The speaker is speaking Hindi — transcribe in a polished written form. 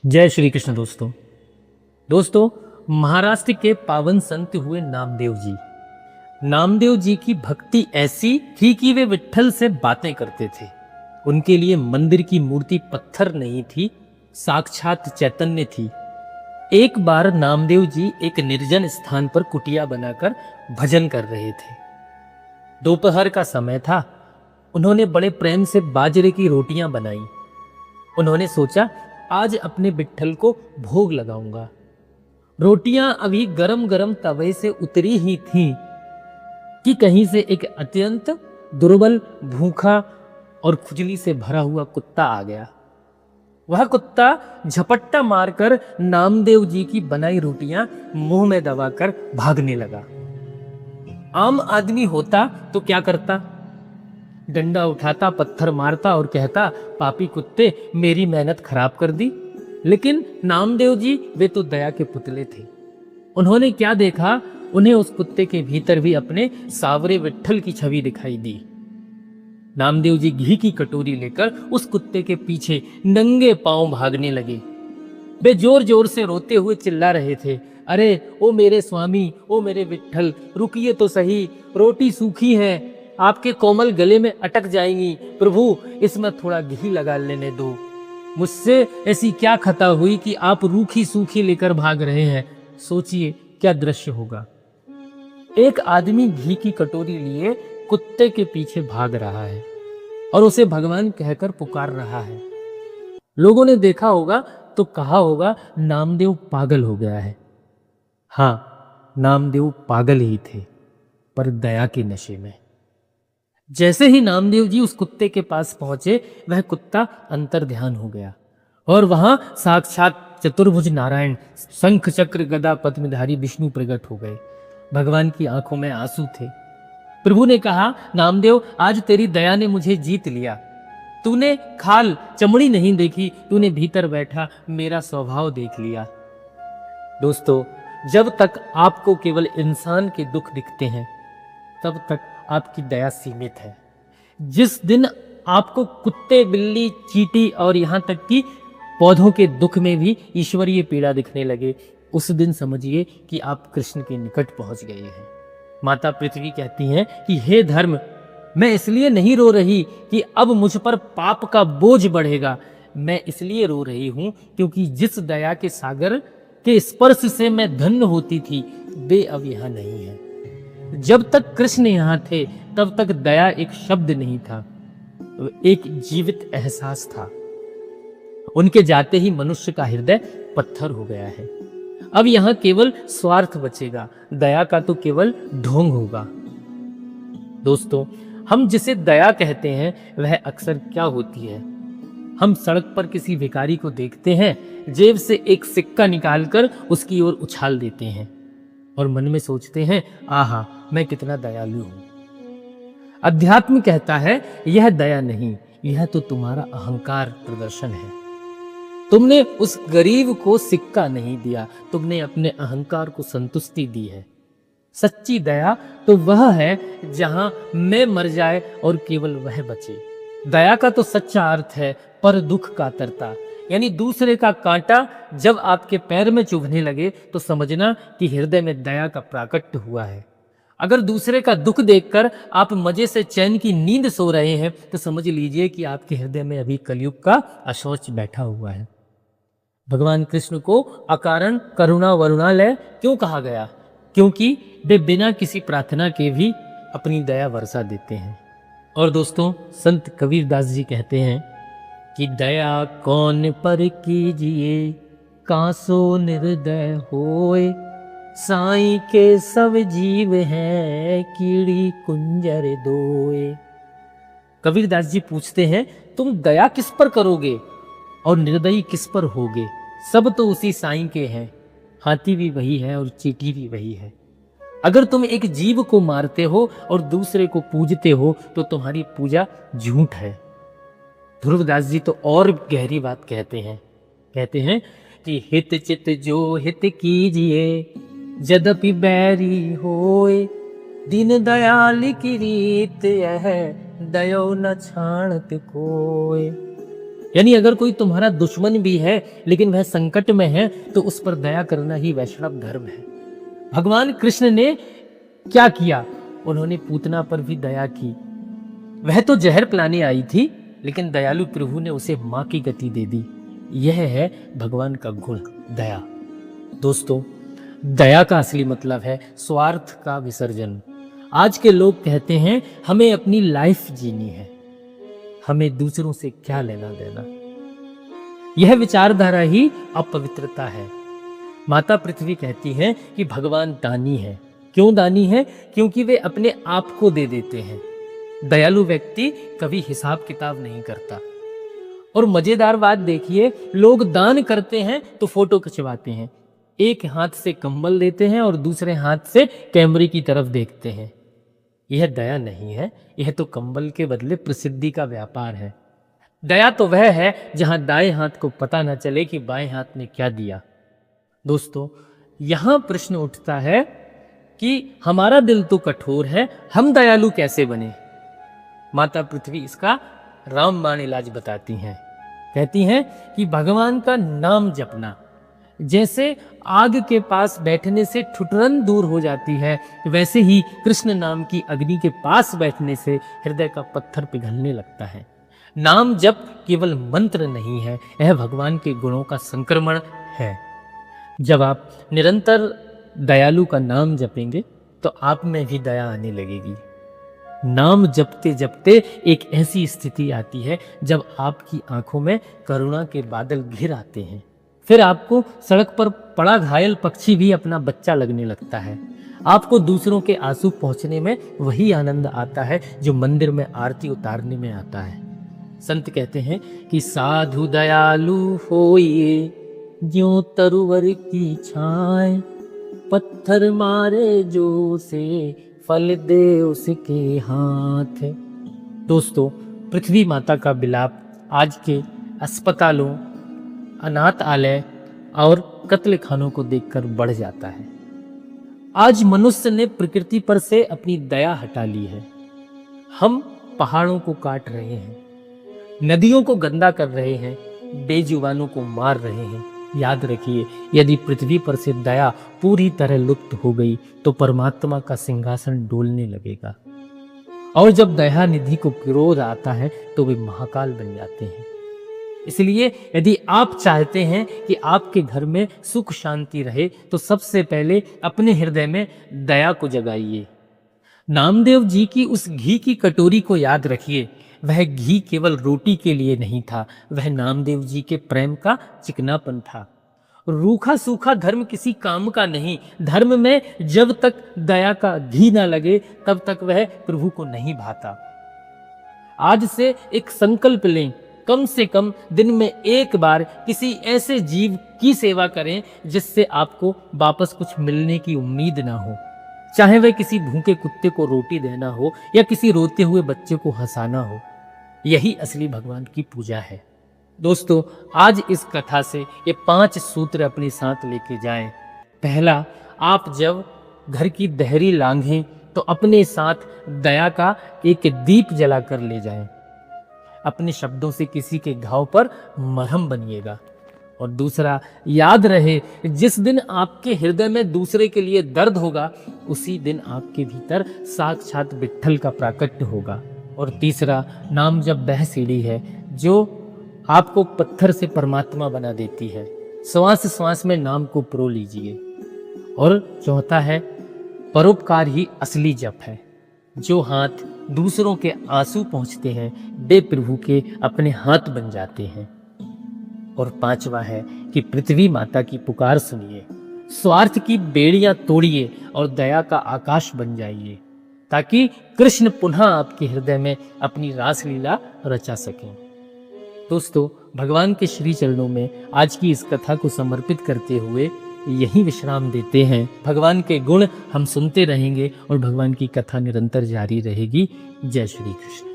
जय श्री कृष्ण दोस्तों। महाराष्ट्र के पावन संत हुए नामदेव जी। नामदेव जी की भक्ति ऐसी थी कि वे विट्ठल से बातें करते थे। उनके लिए मंदिर की मूर्ति पत्थर नहीं थी, साक्षात चैतन्य थी। एक बार नामदेव जी एक निर्जन स्थान पर कुटिया बनाकर भजन कर रहे थे। दोपहर का समय था। उन्होंने बड़े प्रेम से बाजरे की रोटियां बनाई। उन्होंने सोचा आज अपने विट्ठल को भोग लगाऊंगा। रोटियां अभी गरम गरम तवे से उतरी ही थीं कि कहीं से एक अत्यंत दुर्बल, भूखा और खुजली से भरा हुआ कुत्ता आ गया। वह कुत्ता झपट्टा मारकर नामदेव जी की बनाई रोटियां मुंह में दबाकर भागने लगा। आम आदमी होता तो क्या करता? डंडा उठाता, पत्थर मारता और कहता, पापी कुत्ते मेरी मेहनत खराब कर दी। लेकिन नामदेव जी वे तो दया के पुतले थे। उन्होंने क्या देखा? उन्हें उस कुत्ते के भीतर भी अपने सावरे विट्ठल की छवि दिखाई दी। नामदेव जी घी की कटोरी लेकर उस कुत्ते के पीछे नंगे पांव भागने लगे। वे जोर जोर से रोते हुए चिल्ला रहे थे, अरे ओ मेरे स्वामी, ओ मेरे विट्ठल, रुकिए तो सही, रोटी सूखी है, आपके कोमल गले में अटक जाएंगी। प्रभु इसमें थोड़ा घी लगा लेने दो। मुझसे ऐसी क्या खता हुई कि आप रूखी सूखी लेकर भाग रहे हैं? सोचिए क्या दृश्य होगा। एक आदमी घी की कटोरी लिए कुत्ते के पीछे भाग रहा है और उसे भगवान कहकर पुकार रहा है। लोगों ने देखा होगा तो कहा होगा नामदेव पागल हो गया है। हाँ, नामदेव पागल ही थे, पर दया के नशे में। जैसे ही नामदेव जी उस कुत्ते के पास पहुंचे, वह कुत्ता अंतर ध्यान हो गया और वहां साक्षात चतुर्भुज नारायण, शंख चक्र गदा पद्मधारी विष्णु प्रकट हो गए। भगवान की आंखों में आंसू थे। प्रभु ने कहा, नामदेव आज तेरी दया ने मुझे जीत लिया। तूने खाल चमड़ी नहीं देखी, तूने भीतर बैठा मेरा स्वभाव देख लिया। दोस्तों, जब तक आपको केवल इंसान के दुख दिखते हैं, तब तक आपकी दया सीमित है। जिस दिन आपको कुत्ते, बिल्ली, चींटी और यहां तक कि पौधों के दुख में भी ईश्वरीय पीड़ा दिखने लगे, उस दिन समझिए कि आप कृष्ण के निकट पहुंच गए हैं। माता पृथ्वी कहती हैं कि हे धर्म, मैं इसलिए नहीं रो रही कि अब मुझ पर पाप का बोझ बढ़ेगा। मैं इसलिए रो रही हूं क्योंकि जिस दया के सागर के स्पर्श से मैं धन्य होती थी, वे अब यहां नहीं है। जब तक कृष्ण यहां थे, तब तक दया एक शब्द नहीं था, एक जीवित एहसास था। उनके जाते ही मनुष्य का हृदय पत्थर हो गया है। अब यहां केवल स्वार्थ बचेगा, दया का तो केवल ढोंग होगा। दोस्तों, हम जिसे दया कहते हैं वह अक्सर क्या होती है? हम सड़क पर किसी भिखारी को देखते हैं, जेब से एक सिक्का निकालकर उसकी ओर उछाल देते हैं और मन में सोचते हैं, आहा मैं कितना दयालु हूं। अध्यात्म कहता है यह दया नहीं, यह तो तुम्हारा अहंकार प्रदर्शन है। तुमने उस गरीब को सिक्का नहीं दिया, तुमने अपने अहंकार को संतुष्टि दी है। सच्ची दया तो वह है जहां मैं मर जाए और केवल वह बचे। दया का तो सच्चा अर्थ है पर दुख का तरता, यानी दूसरे का कांटा जब आपके पैर में चुभने लगे तो समझना कि हृदय में दया का प्राकट्य हुआ है। अगर दूसरे का दुख देखकर आप मजे से चैन की नींद सो रहे हैं तो समझ लीजिए कि आपके हृदय में अभी कलयुग का अशौच बैठा हुआ है। भगवान कृष्ण को अकारण करुणा वरुणालय क्यों कहा गया? क्योंकि वे बिना किसी प्रार्थना के भी अपनी दया वर्षा देते हैं। और दोस्तों, संत कबीरदास जी कहते हैं कि दया कौन पर कीजिए, कासो निर्दय होए, साईं के सब जीव हैं, कीड़ी कुंजर दोए। कबीरदास जी पूछते हैं, तुम दया किस पर करोगे और निर्दयी किस पर होगे? सब तो उसी साईं के हैं। हाथी भी वही है और चींटी भी वही है। अगर तुम एक जीव को मारते हो और दूसरे को पूजते हो तो तुम्हारी पूजा झूठ है। ध्रुवदास जी तो और गहरी बात कहते हैं कि हित चित जो हित कीजिए, यद्यपि बैरी होए, दीन दयाल की रीत यह, दयो न छाणत कोय। यानी अगर कोई तुम्हारा दुश्मन भी है लेकिन वह संकट में है तो उस पर दया करना ही वैष्णव धर्म है। भगवान कृष्ण ने क्या किया? उन्होंने पूतना पर भी दया की। वह तो जहर पिलाने आई थी लेकिन दयालु प्रभु ने उसे मां की गति दे दी। यह है भगवान का गुण, दया। दोस्तों, दया का असली मतलब है स्वार्थ का विसर्जन। आज के लोग कहते हैं हमें अपनी लाइफ जीनी है, हमें दूसरों से क्या लेना देना। यह विचारधारा ही अपवित्रता है। माता पृथ्वी कहती है कि भगवान दानी है। क्यों दानी है? क्योंकि वे अपने आप को दे देते हैं। दयालु व्यक्ति कभी हिसाब किताब नहीं करता। और मजेदार बात देखिए, लोग दान करते हैं तो फोटो खिंचवाते हैं, एक हाथ से कंबल देते हैं और दूसरे हाथ से कैमरे की तरफ देखते हैं। यह दया नहीं है, यह तो कंबल के बदले प्रसिद्धि का व्यापार है। दया तो वह है जहां दाएं हाथ को पता न चले कि बाएं हाथ ने क्या दिया। दोस्तों, यहां प्रश्न उठता है कि हमारा दिल तो कठोर है, हम दयालु कैसे बने? माता पृथ्वी इसका रामबाण इलाज बताती हैं। कहती हैं कि भगवान का नाम जपना जैसे आग के पास बैठने से ठुठरन दूर हो जाती है, वैसे ही कृष्ण नाम की अग्नि के पास बैठने से हृदय का पत्थर पिघलने लगता है। नाम जप केवल मंत्र नहीं है, यह भगवान के गुणों का संक्रमण है। जब आप निरंतर दयालु का नाम जपेंगे तो आप में भी दया आने लगेगी। नाम जपते जपते एक ऐसी स्थिति आती है जब आपकी आंखों में करुणा के बादल घिर आते हैं। फिर आपको सड़क पर पड़ा घायल पक्षी भी अपना बच्चा लगने लगता है। आपको दूसरों के आंसू पहुंचने में वही आनंद आता है जो मंदिर में आरती उतारने में आता है। संत कहते हैं कि साधु दयालु होइए ज्यों तरुवर की छाए, पत्थर मारे जो से फल दे उसके हाथ। दोस्तों, पृथ्वी माता का विलाप आज के अस्पतालों, अनाथालय और कत्ल खानों को देखकर बढ़ जाता है। आज मनुष्य ने प्रकृति पर से अपनी दया हटा ली है। हम पहाड़ों को काट रहे हैं, नदियों को गंदा कर रहे हैं, बेजुबानों को मार रहे हैं। याद रखिए, यदि पृथ्वी पर से दया पूरी तरह लुप्त हो गई तो परमात्मा का सिंहासन डोलने लगेगा। और जब दया निधि को क्रोध आता है तो वे महाकाल बन जाते हैं। इसलिए यदि आप चाहते हैं कि आपके घर में सुख शांति रहे तो सबसे पहले अपने हृदय में दया को जगाइए। नामदेव जी की उस घी की कटोरी को याद रखिए। वह घी केवल रोटी के लिए नहीं था, वह नामदेव जी के प्रेम का चिकनापन था। रूखा सूखा धर्म किसी काम का नहीं। धर्म में जब तक दया का घी ना लगे तब तक वह प्रभु को नहीं भाता। आज से एक संकल्प लें, कम से कम दिन में एक बार किसी ऐसे जीव की सेवा करें जिससे आपको वापस कुछ मिलने की उम्मीद ना हो। चाहे वह किसी भूखे कुत्ते को रोटी देना हो या किसी रोते हुए बच्चे को हंसाना हो। यही असली भगवान की पूजा है। दोस्तों, आज इस कथा से ये 5 सूत्र अपने साथ लेके जाएं। पहला, आप जब घर की दहरी लांघें तो अपने साथ दया का एक दीप जलाकर ले जाएं। अपने शब्दों से किसी के घाव पर मरहम बनिएगा। और दूसरा, याद रहे, जिस दिन आपके हृदय में दूसरे के लिए दर्द होगा उसी दिन आपके भीतर साक्षात विट्ठल का प्राकट्य होगा। और तीसरा, नाम जब वह सीढ़ी है जो आपको पत्थर से परमात्मा बना देती है। श्वास श्वास में नाम को प्रो लीजिए। और चौथा है, परोपकार ही असली जप है। जो हाथ दूसरों के आंसू पहुंचते हैं वे प्रभु के अपने हाथ बन जाते हैं। और पांचवा है कि पृथ्वी माता की पुकार सुनिए, स्वार्थ की बेड़ियां तोड़िए और दया का आकाश बन जाइए, ताकि कृष्ण पुनः आपके हृदय में अपनी रासलीला रचा सकें। दोस्तों, भगवान के श्री चरणों में आज की इस कथा को समर्पित करते हुए यही विश्राम देते हैं। भगवान के गुण हम सुनते रहेंगे और भगवान की कथा निरंतर जारी रहेगी। जय श्री कृष्ण।